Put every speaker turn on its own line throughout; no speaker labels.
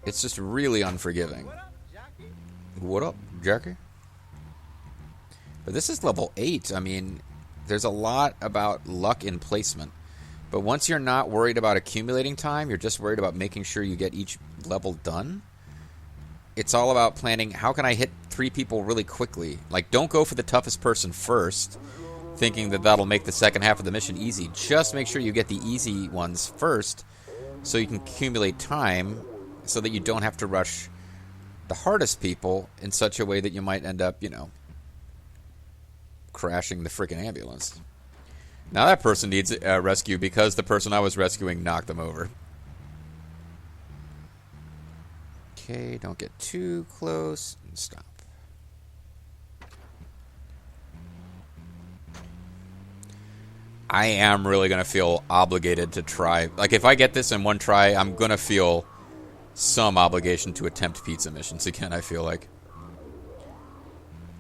It's just really unforgiving. What up, Jackie? But this is level 8. I mean, there's a lot about luck in placement. But once you're not worried about accumulating time, you're just worried about making sure you get each level done. It's all about planning, how can I hit 3 people really quickly? Like, don't go for the toughest person first, thinking that that'll make the second half of the mission easy. Just make sure you get the easy ones first so you can accumulate time so that you don't have to rush the hardest people in such a way that you might end up, you know, crashing the freaking ambulance. Now that person needs rescue because the person I was rescuing knocked them over. Okay, don't get too close. Stop. I am really going to feel obligated to try. Like, if I get this in one try, I'm going to feel some obligation to attempt pizza missions again, I feel like.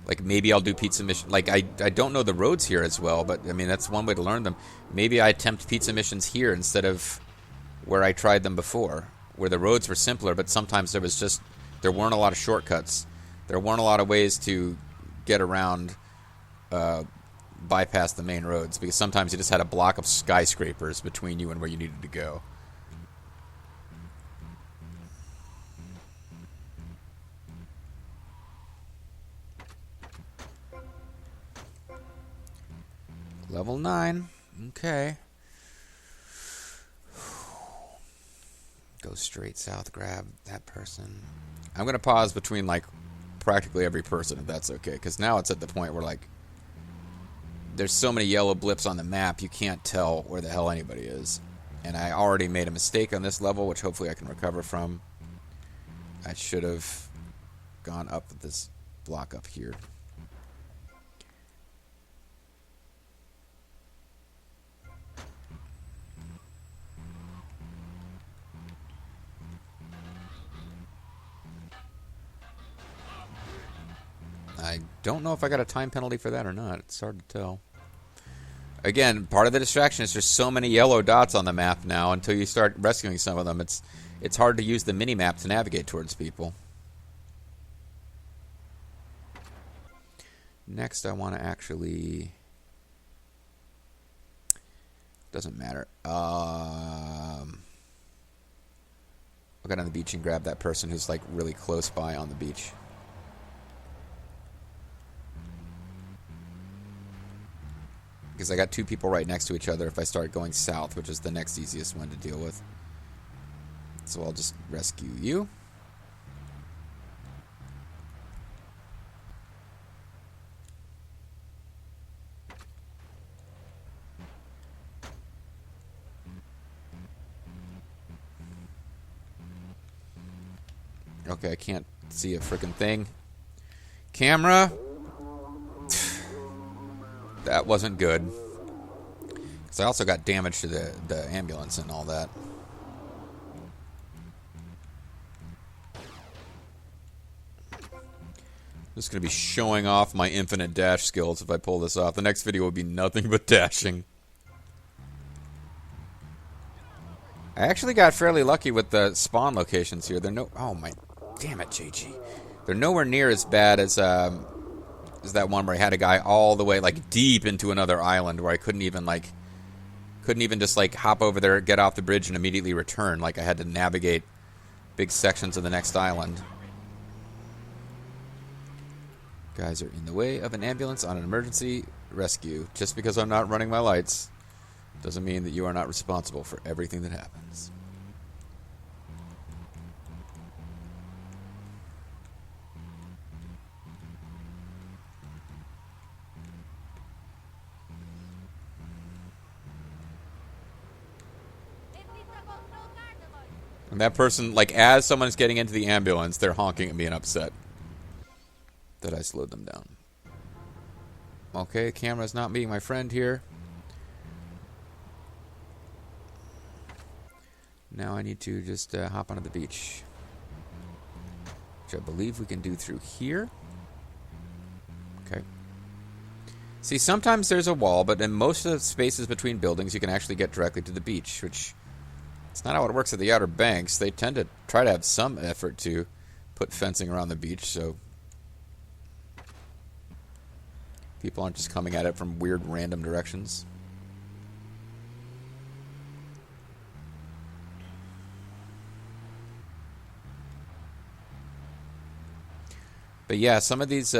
Like, maybe I'll do pizza mission. Like, I don't know the roads here as well, but, I mean, that's one way to learn them. Maybe I attempt pizza missions here instead of where I tried them before, where the roads were simpler, but sometimes there weren't a lot of shortcuts. There weren't a lot of ways to get around, bypass the main roads, because sometimes you just had a block of skyscrapers between you and where you needed to go. Level 9. Okay. Go straight south, grab that person. I'm going to pause between, like, practically every person, if that's okay. Because now it's at the point where, like, there's so many yellow blips on the map, you can't tell where the hell anybody is. And I already made a mistake on this level, which hopefully I can recover from. I should have gone up this block up here. I don't know if I got a time penalty for that or not. It's hard to tell. Again, part of the distraction is there's so many yellow dots on the map now until you start rescuing some of them. It's hard to use the mini-map to navigate towards people. Next, I want to actually... Doesn't matter. I'll get on the beach and grab that person who's, like, really close by on the beach. Because I got 2 people right next to each other if I start going south, which is the next easiest one to deal with. So I'll just rescue you. Okay, I can't see a freaking thing. Camera! That wasn't good. Because I also got damage to the ambulance and all that. I'm just going to be showing off my infinite dash skills if I pull this off. The next video will be nothing but dashing. I actually got fairly lucky with the spawn locations here. They're no... Oh my... Damn it, JG. They're nowhere near as bad as that one where I had a guy all the way, like, deep into another island where I couldn't even just, like, hop over there, get off the bridge, and immediately return. Like, I had to navigate big sections of the next island. Guys are in the way of an ambulance on an emergency rescue. Just because I'm not running my lights doesn't mean that you are not responsible for everything that happens. And that person, like, as someone's getting into the ambulance, they're honking at me and upset that I slowed them down. Okay, camera's not being my friend here. Now I need to just hop onto the beach. Which I believe we can do through here. Okay. See, sometimes there's a wall, but in most of the spaces between buildings, you can actually get directly to the beach, which It's not how it works at the Outer Banks. They tend to try to have some effort to put fencing around the beach, so people aren't just coming at it from weird random directions. But yeah, some of these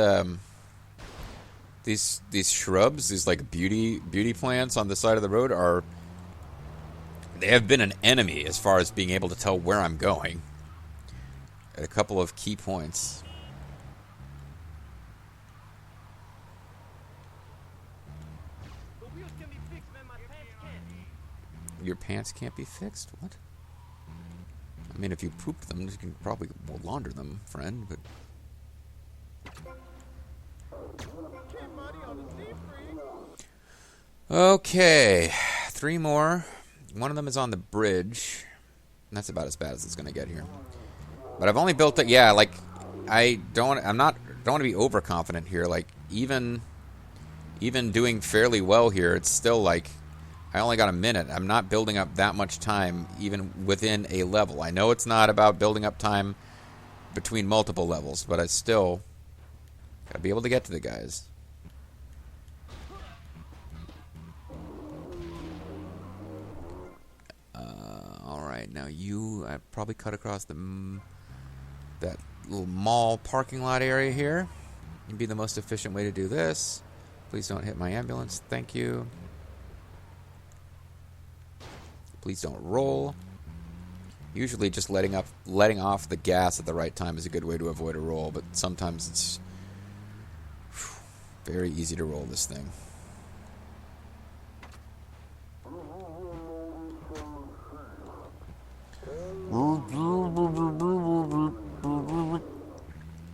shrubs, these like beauty plants on the side of the road they have been an enemy as far as being able to tell where I'm going at a couple of key points. Your pants can't be fixed? What? I mean, if you poop them, you can probably launder them, friend, but... Okay, 3 more. One of them is on the bridge. And that's about as bad as it's going to get here. But I've only built it. Yeah, like I don't want to be overconfident here. Like even doing fairly well here, it's still like I only got a minute. I'm not building up that much time even within a level. I know it's not about building up time between multiple levels, but I still got to be able to get to the guys. Alright, now I probably cut across that little mall parking lot area here. It'd be the most efficient way to do this. Please don't hit my ambulance. Thank you. Please don't roll. Usually just letting off the gas at the right time is a good way to avoid a roll, but sometimes it's very easy to roll this thing.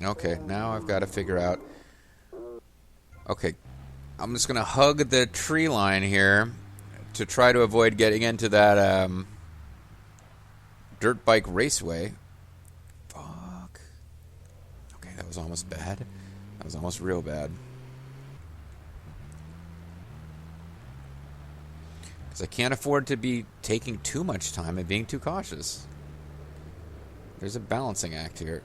Okay, now I've got to figure out... Okay, I'm just going to hug the tree line here to try to avoid getting into that dirt bike raceway. Fuck. Okay, that was almost bad. That was almost real bad. Because I can't afford to be taking too much time and being too cautious. There's a balancing act here.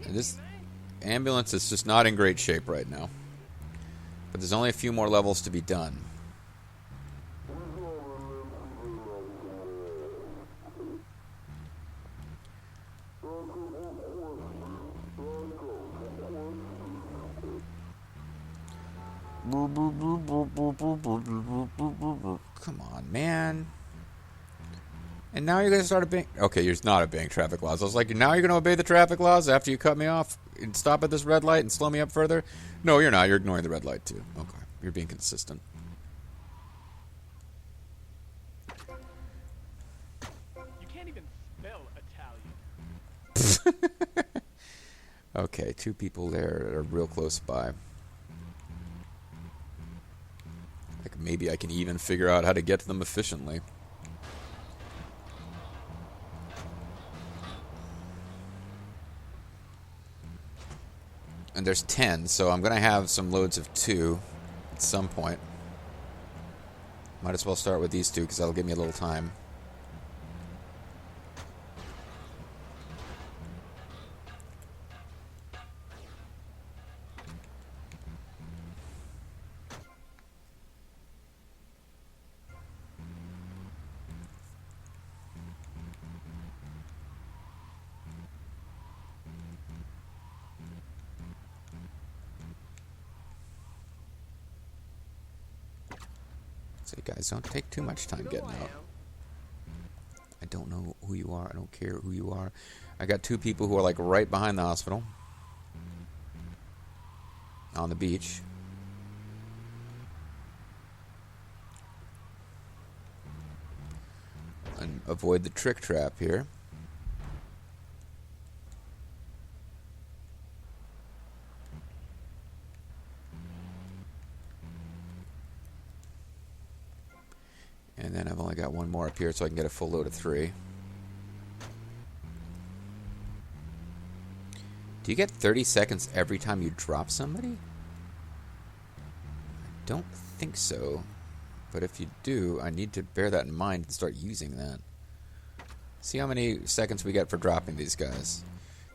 And this ambulance is just not in great shape right now. But there's only a few more levels to be done. Come on, man. And now you're going to start obeying... Okay, you're not obeying traffic laws. I was like, now you're going to obey the traffic laws after you cut me off and stop at this red light and slow me up further? No, you're not. You're ignoring the red light, too. Okay, you're being consistent.
You can't even spell Italian.
Okay, 2 people there are real close by. Like, maybe I can even figure out how to get to them efficiently. And there's 10, so I'm going to have some loads of 2 at some point. Might as well start with these 2 because that'll give me a little time. So you guys don't take too much time getting out. I don't know who you are. I don't care who you are. I got 2 people who are like right behind the hospital. On the beach. And avoid the trick trap here. And then I've only got 1 more up here so I can get a full load of 3. Do you get 30 seconds every time you drop somebody? don't think so. But if you do, I need to bear that in mind and start using that. See how many seconds we get for dropping these guys.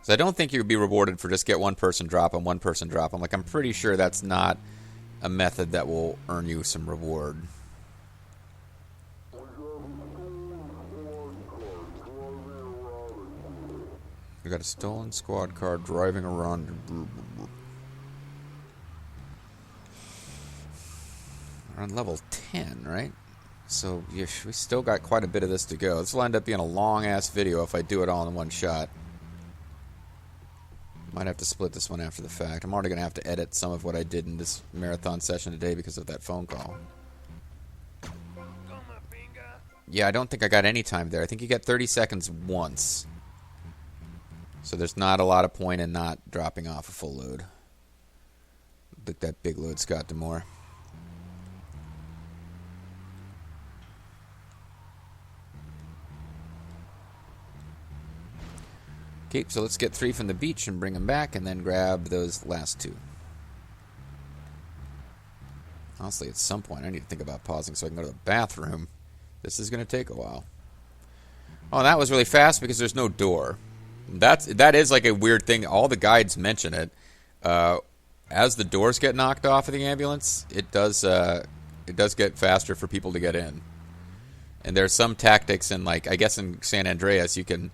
So I don't think you'd be rewarded for just get one person drop and one person drop. I'm pretty sure that's not a method that will earn you some reward. We got a stolen squad car driving around. We're on level 10, right? So we still got quite a bit of this to go. This will end up being a long-ass video if I do it all in one shot. Might have to split this one after the fact. I'm already going to have to edit some of what I did in this marathon session today because of that phone call. Yeah, I don't think I got any time there. I think you get 30 seconds once. So there's not a lot of point in not dropping off a full load. Look that big load, Scott Demore. Okay, so let's get 3 from the beach and bring them back, and then grab those last 2. Honestly, at some point, I need to think about pausing so I can go to the bathroom. This is going to take a while. Oh, and that was really fast because there's no door. That is like a weird thing. All the guides mention it. As the doors get knocked off of the ambulance, it does get faster for people to get in. And there's some tactics in, like, I guess in San Andreas, you can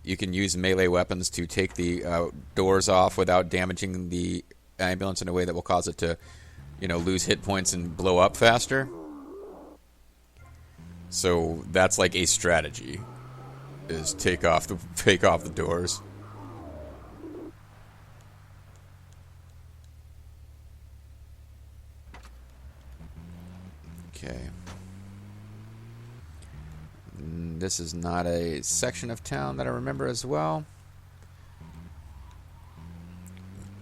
use melee weapons to take the doors off without damaging the ambulance in a way that will cause it to, lose hit points and blow up faster. So that's like a strategy, is take off the doors. Okay. This is not a section of town that I remember as well.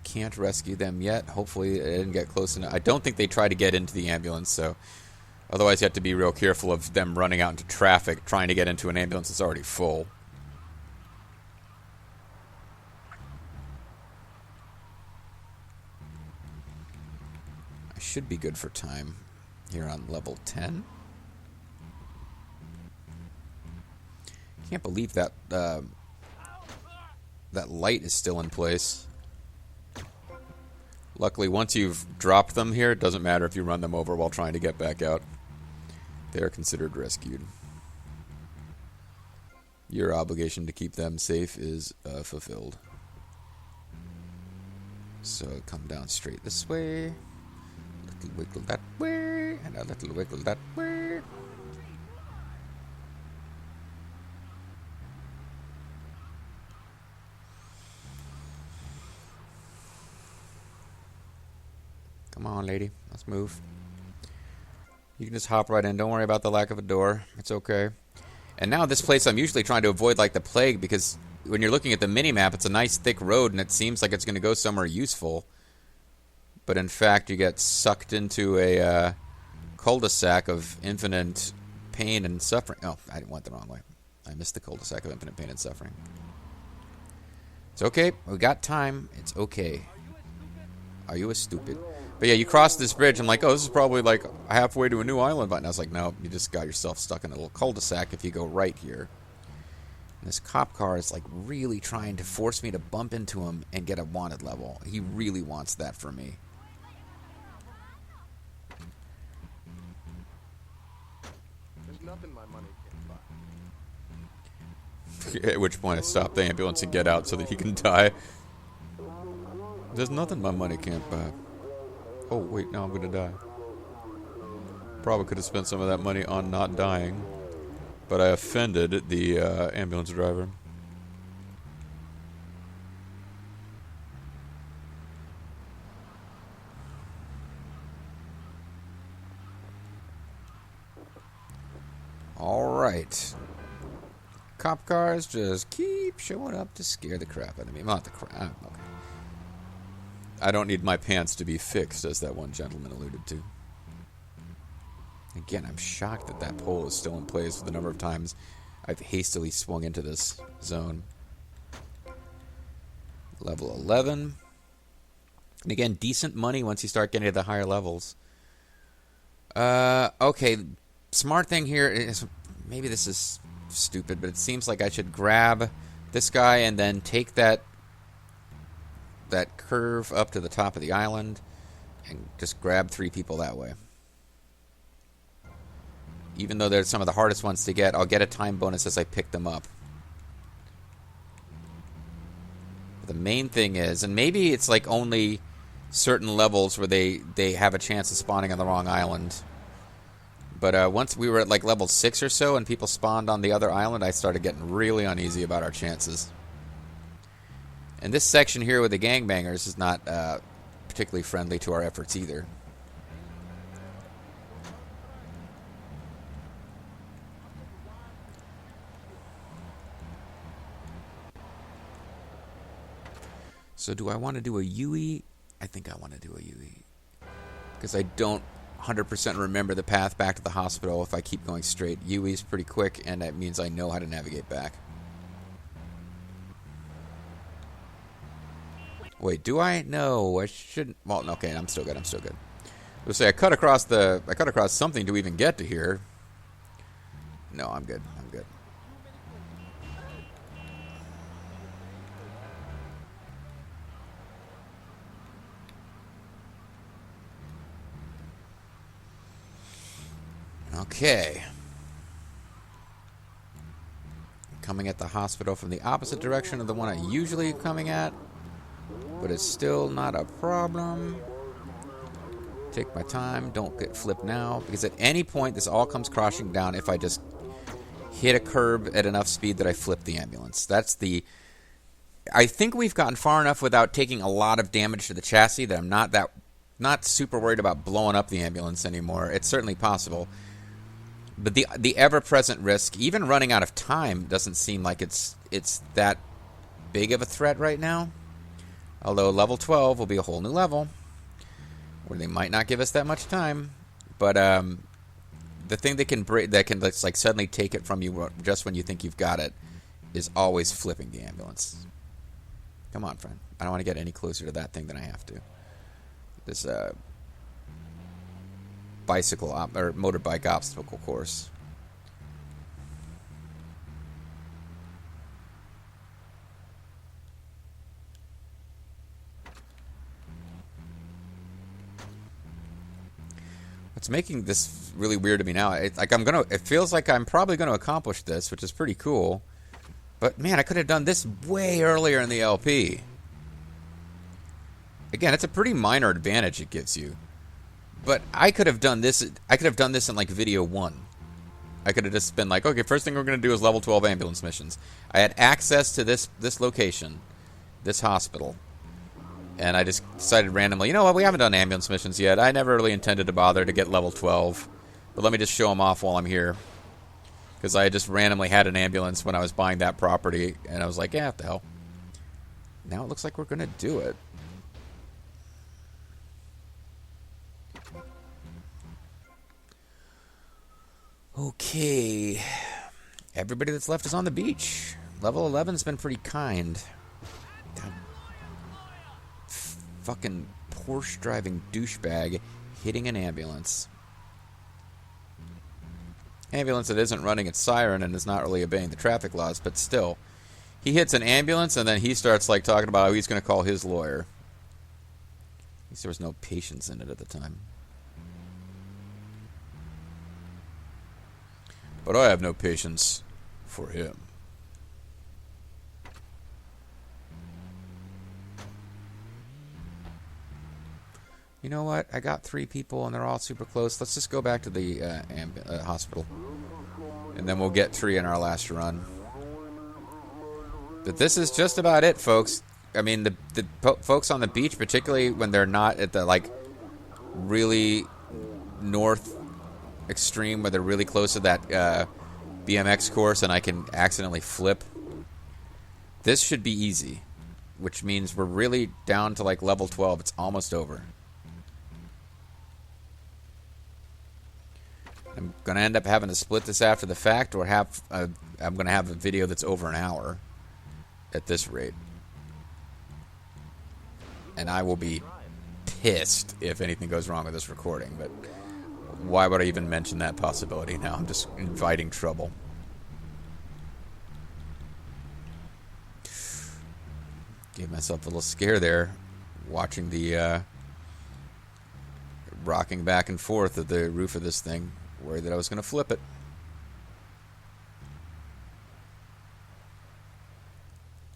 Can't rescue them yet. Hopefully it didn't get close enough. I don't think they tried to get into the ambulance, so otherwise you have to be real careful of them running out into traffic trying to get into an ambulance that's already full. I should be good for time here on level 10. Can't believe that that light is still in place. Luckily, once you've dropped them here, it doesn't matter if you run them over while trying to get back out. They are considered rescued. Your obligation to keep them safe is fulfilled. So come down straight this way. A little wiggle that way, and a little wiggle that way. Come on, lady. Let's move. You can just hop right in. Don't worry about the lack of a door. It's okay. And now this place I'm usually trying to avoid like the plague, because when you're looking at the mini-map, it's a nice thick road, and it seems like it's going to go somewhere useful. But in fact, you get sucked into a cul-de-sac of infinite pain and suffering. Oh, I went the wrong way. I missed the cul-de-sac of infinite pain and suffering. It's okay. We got time. It's okay. Are you a stupid? But yeah, you cross this bridge. I'm like, oh, this is probably like halfway to a new island. But I was like, no, you just got yourself stuck in a little cul-de-sac if you go right here. And this cop car is like really trying to force me to bump into him and get a wanted level. He really wants that for me.
There's nothing my money can't buy.
At which point I stop the ambulance and get out so that he can die. There's nothing my money can't buy. Oh, wait, now I'm going to die. Probably could have spent some of that money on not dying. But I offended the ambulance driver. Alright. Cop cars just keep showing up to scare the crap out of me. Not the crap. Okay. I don't need my pants to be fixed, as that one gentleman alluded to. Again, I'm shocked that that pole is still in place with the number of times I've hastily swung into this zone. Level 11. And again, decent money once you start getting to the higher levels. Okay. Smart thing here is, maybe this is stupid, but it seems like I should grab this guy and then take that curve up to the top of the island and just grab 3 people that way. Even though they're some of the hardest ones to get, I'll get a time bonus as I pick them up. The main thing is, and maybe it's like only certain levels where they have a chance of spawning on the wrong island. But once we were at like level 6 or so and people spawned on the other island, I started getting really uneasy about our chances. And this section here with the gangbangers is not particularly friendly to our efforts either. So do I want to do a UE? I think I want to do a UE. Because I don't 100% remember the path back to the hospital if I keep going straight. UE is pretty quick, and that means I know how to navigate back. Wait, do I? No, I shouldn't. Well, okay, I'm still good. I'm still good. Let's say I cut across something to even get to here. No, I'm good. I'm good. Okay. Coming at the hospital from the opposite direction of the one I usually coming at, but it's still not a problem. Take my time. Don't get flipped now, because at any point this all comes crashing down if I just hit a curb at enough speed that I flip the ambulance. That's the... I think we've gotten far enough without taking a lot of damage to the chassis that I'm not super worried about blowing up the ambulance anymore. It's certainly possible. But the ever-present risk, even running out of time, doesn't seem like it's that big of a threat right now. Although level 12 will be a whole new level, where they might not give us that much time. But the thing that can like suddenly take it from you just when you think you've got it is always flipping the ambulance. Come on, friend. I don't want to get any closer to that thing than I have to. This bicycle or motorbike obstacle course. What's making this really weird to me now? It feels like I'm probably gonna accomplish this, which is pretty cool. But man, I could have done this way earlier in the LP. Again, it's a pretty minor advantage it gives you. But I could have done this. I could have done this in like video 1. I could have just been like, okay, first thing we're going to do is level 12 ambulance missions. I had access to this location, this hospital, and I just decided randomly, you know what, we haven't done ambulance missions yet. I never really intended to bother to get level 12, but let me just show them off while I'm here. Because I just randomly had an ambulance when I was buying that property, and I was like, yeah, what the hell. Now it looks like we're going to do it. Okay. Everybody that's left is on the beach. Level 11's been pretty kind. God. Fucking Porsche driving douchebag hitting an ambulance. Ambulance that isn't running its siren and is not really obeying the traffic laws, but still. He hits an ambulance and then he starts like talking about how he's going to call his lawyer. At least there was no patience in it at the time. But I have no patience for him. You know what? I got 3 people and they're all super close. Let's just go back to the hospital. And then we'll get 3 in our last run. But this is just about it, folks. I mean, the folks on the beach, particularly when they're not at the, like, really north extreme where they're really close to that BMX course and I can accidentally flip. This should be easy, which means we're really down to like level 12. It's almost over. I'm going to end up having to split this after the fact, or I'm going to have a video that's over an hour at this rate. And I will be pissed if anything goes wrong with this recording, but we'll why would I even mention that possibility now? I'm just inviting trouble. Gave myself a little scare there, watching the rocking back and forth of the roof of this thing. Worried that I was going to flip it.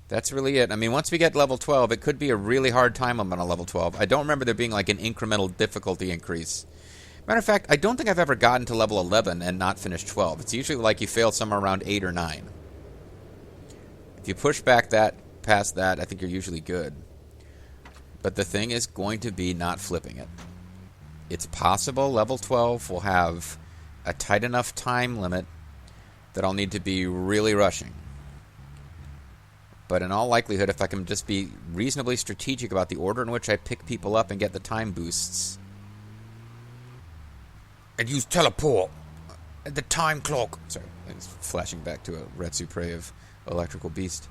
That's really it. I mean, once we get level 12, it could be a really hard time limit on level 12. I don't remember there being like an incremental difficulty increase. Matter of fact, I don't think I've ever gotten to level 11 and not finished 12. It's usually like you fail somewhere around 8 or 9. If you push back past that, I think you're usually good. But the thing is going to be not flipping it. It's possible level 12 will have a tight enough time limit that I'll need to be really rushing. But in all likelihood, if I can just be reasonably strategic about the order in which I pick people up and get the time boosts. And use teleport. The time clock. Sorry, it's flashing back to a Retsu Prey of Electrical Beast.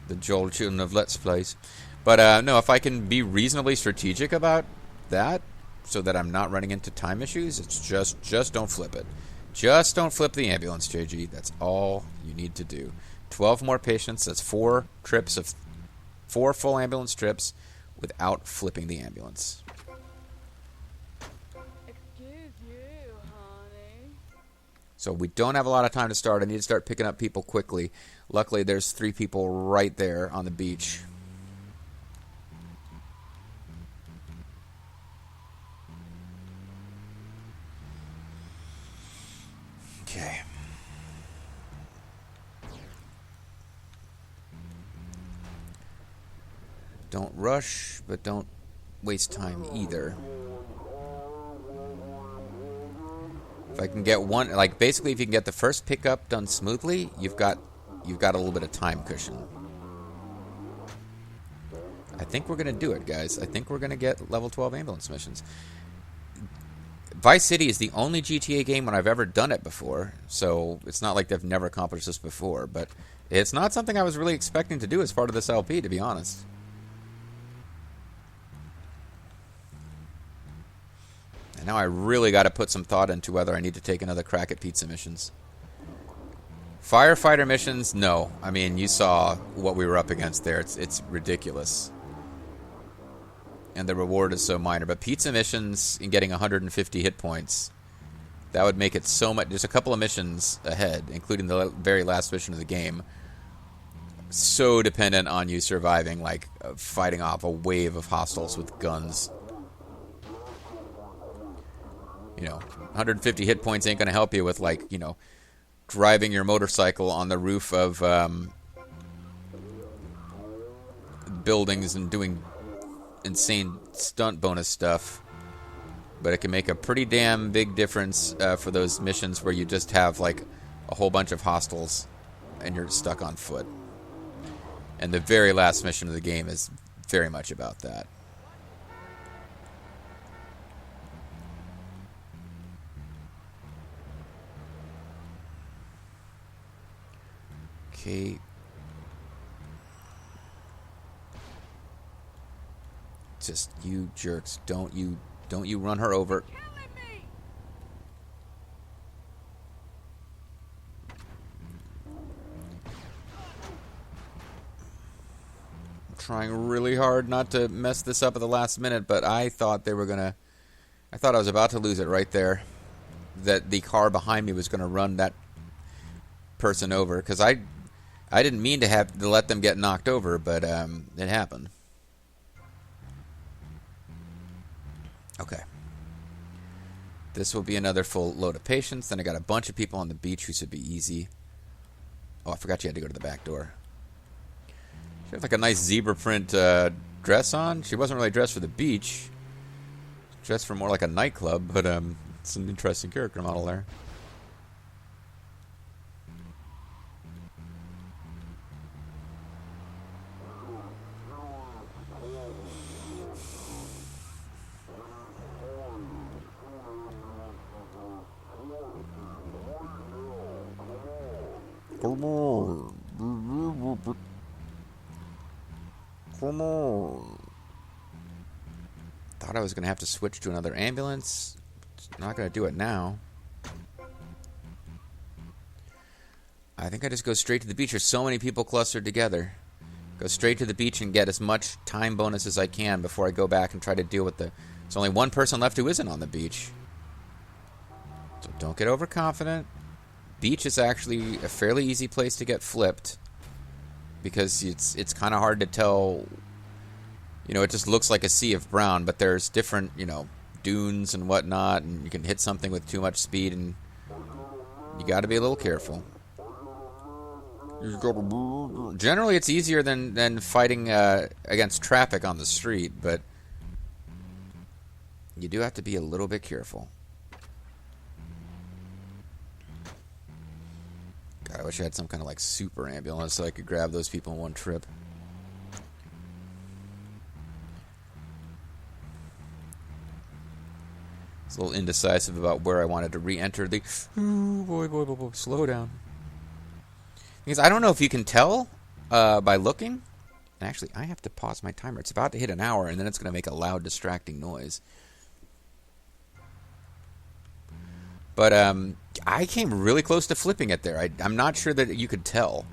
The Joel children of Let's Plays. But no, if I can be reasonably strategic about that, so that I'm not running into time issues, it's just don't flip it. Just don't flip the ambulance, JG. That's all you need to do. 12 more patients. That's 4 trips of 4 full ambulance trips without flipping the ambulance.
Excuse you, honey.
So we don't have a lot of time to start. I need to start picking up people quickly. Luckily, there's 3 people right there on the beach. Okay. Don't rush, but don't waste time either. If I can get one, like basically if you can get the first pickup done smoothly, you've got a little bit of time cushion. I think we're going to do it, guys. I think we're going to get level 12 ambulance missions. Vice City is the only GTA game when I've ever done it before, so it's not like they've never accomplished this before, but it's not something I was really expecting to do as part of this LP, to be honest. And now I really got to put some thought into whether I need to take another crack at pizza missions. Firefighter missions, no. I mean, you saw what we were up against there. It's ridiculous. And the reward is so minor. But pizza missions and getting 150 hit points, that would make it so much. There's a couple of missions ahead, including the very last mission of the game. So dependent on you surviving, like fighting off a wave of hostiles with guns. You know, 150 hit points ain't going to help you with, like, you know, driving your motorcycle on the roof of buildings and doing insane stunt bonus stuff. But it can make a pretty damn big difference for those missions where you just have, like, a whole bunch of hostiles and you're stuck on foot. And the very last mission of the game is very much about that. Okay. Just, you jerks, don't you run her over. I'm trying really hard not to mess this up at the last minute, but I thought they were gonna. I thought I was about to lose it right there. That the car behind me was gonna run that person over, because I didn't mean to have to let them get knocked over, but it happened. Okay. This will be another full load of patients. Then I got a bunch of people on the beach who should be easy. Oh, I forgot you had to go to the back door. She had like a nice zebra print dress on. She wasn't really dressed for the beach. Dressed for more like a nightclub, but it's an interesting character model there. Come on. Come on. Thought I was going to have to switch to another ambulance. I'm not going to do it now. I think I just go straight to the beach. There's so many people clustered together. Go straight to the beach and get as much time bonus as I can before I go back and try to deal with the... There's only one person left who isn't on the beach. So don't get overconfident. Beach is actually a fairly easy place to get flipped. Because it's kind of hard to tell... You know, it just looks like a sea of brown, but there's different, you know, dunes and whatnot, and you can hit something with too much speed, and you got to be a little careful. Generally, it's easier than fighting against traffic on the street, but you do have to be a little bit careful. God, I wish I had some kind of like super ambulance so I could grab those people in one trip. A little indecisive about where I wanted to re-enter the... Ooh, boy, slow down. Because I don't know if you can tell by looking. Actually, I have to pause my timer. It's about to hit an hour, and then it's going to make a loud, distracting noise. But I came really close to flipping it there. I'm not sure that you could tell.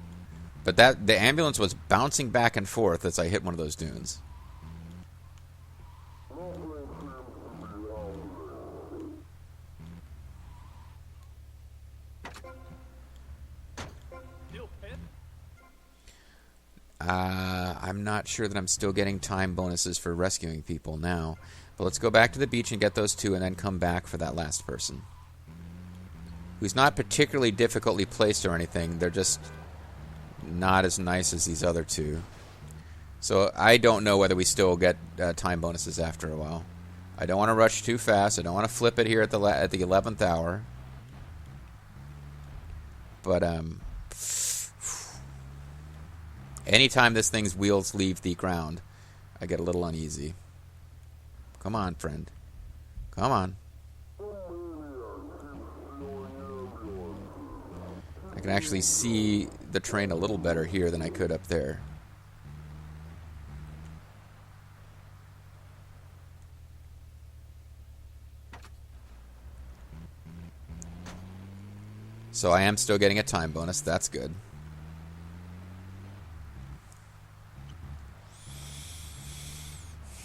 But the ambulance was bouncing back and forth as I hit one of those dunes. I'm not sure that I'm still getting time bonuses for rescuing people now. But let's go back to the beach and get those two and then come back for that last person. Who's not particularly difficultly placed or anything. They're just not as nice as these other two. So I don't know whether we still get time bonuses after a while. I don't want to rush too fast. I don't want to flip it here at the 11th hour. But anytime this thing's wheels leave the ground, I get a little uneasy. Come on, friend. Come on. I can actually see the train a little better here than I could up there. So I am still getting a time bonus. That's good.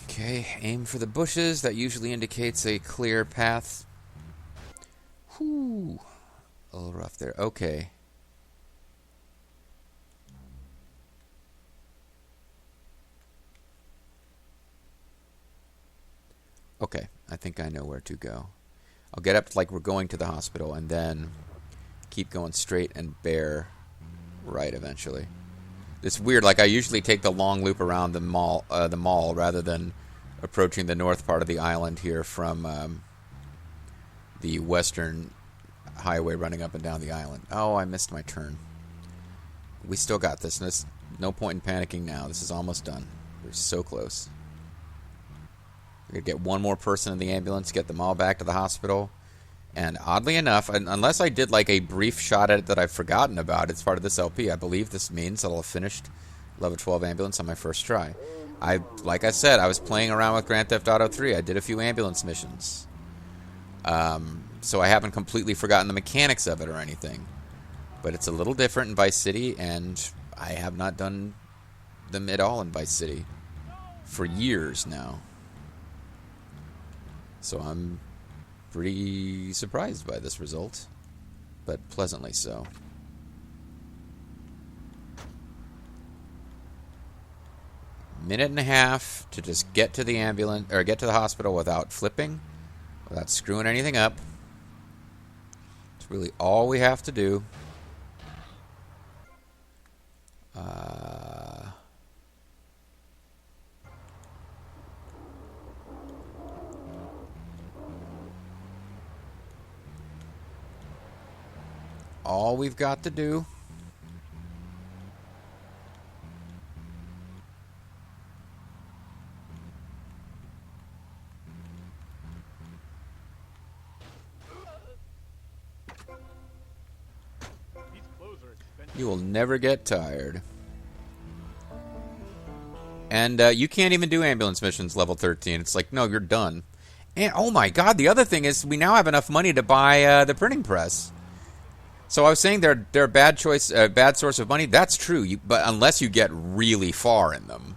Okay, aim for the bushes. That usually indicates a clear path. Whew. A little rough there. Okay. Okay, I think I know where to go. I'll get up like we're going to the hospital and then keep going straight and bear right eventually. It's weird, like I usually take the long loop around the mall rather than approaching the north part of the island here from the western highway running up and down the island. Oh, I missed my turn. We still got this. There's no point in panicking now. This is almost done. We're so close. We're going to get one more person in the ambulance, get them all back to the hospital. And oddly enough, unless I did like a brief shot at it that I've forgotten about, it's part of this LP. I believe this means that I'll have finished level 12 ambulance on my first try. Like I said, I was playing around with Grand Theft Auto 3. I did a few ambulance missions. So I haven't completely forgotten the mechanics of it or anything. But it's a little different in Vice City, and I have not done them at all in Vice City for years now. So I'm pretty surprised by this result, but pleasantly so. Minute and a half to just get to the ambulance or get to the hospital without flipping, without screwing anything up. It's really all we have to do. All we've got to do you will never get tired. And you can't even do ambulance missions level 13. It's like, no, you're done. And, oh my God, the other thing is we now have enough money to buy the printing press. So I was saying they're a bad choice, a bad source of money. That's true, but unless you get really far in them.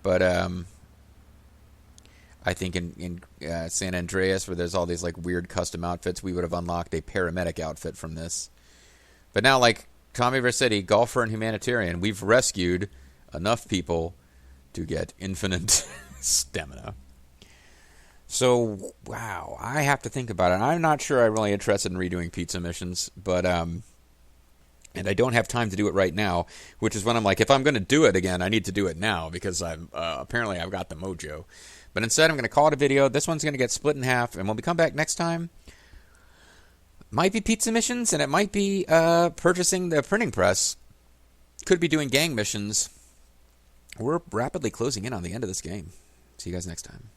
But I think in San Andreas, where there's all these like weird custom outfits, we would have unlocked a paramedic outfit from this. But now, like Tommy Vercetti, golfer and humanitarian, we've rescued enough people to get infinite stamina. So, wow, I have to think about it. I'm not sure I'm really interested in redoing pizza missions, but and I don't have time to do it right now, which is when I'm like, if I'm going to do it again, I need to do it now because I'm apparently I've got the mojo. But instead, I'm going to call it a video. This one's going to get split in half, and when we come back next time, might be pizza missions, and it might be purchasing the printing press. Could be doing gang missions. We're rapidly closing in on the end of this game. See you guys next time.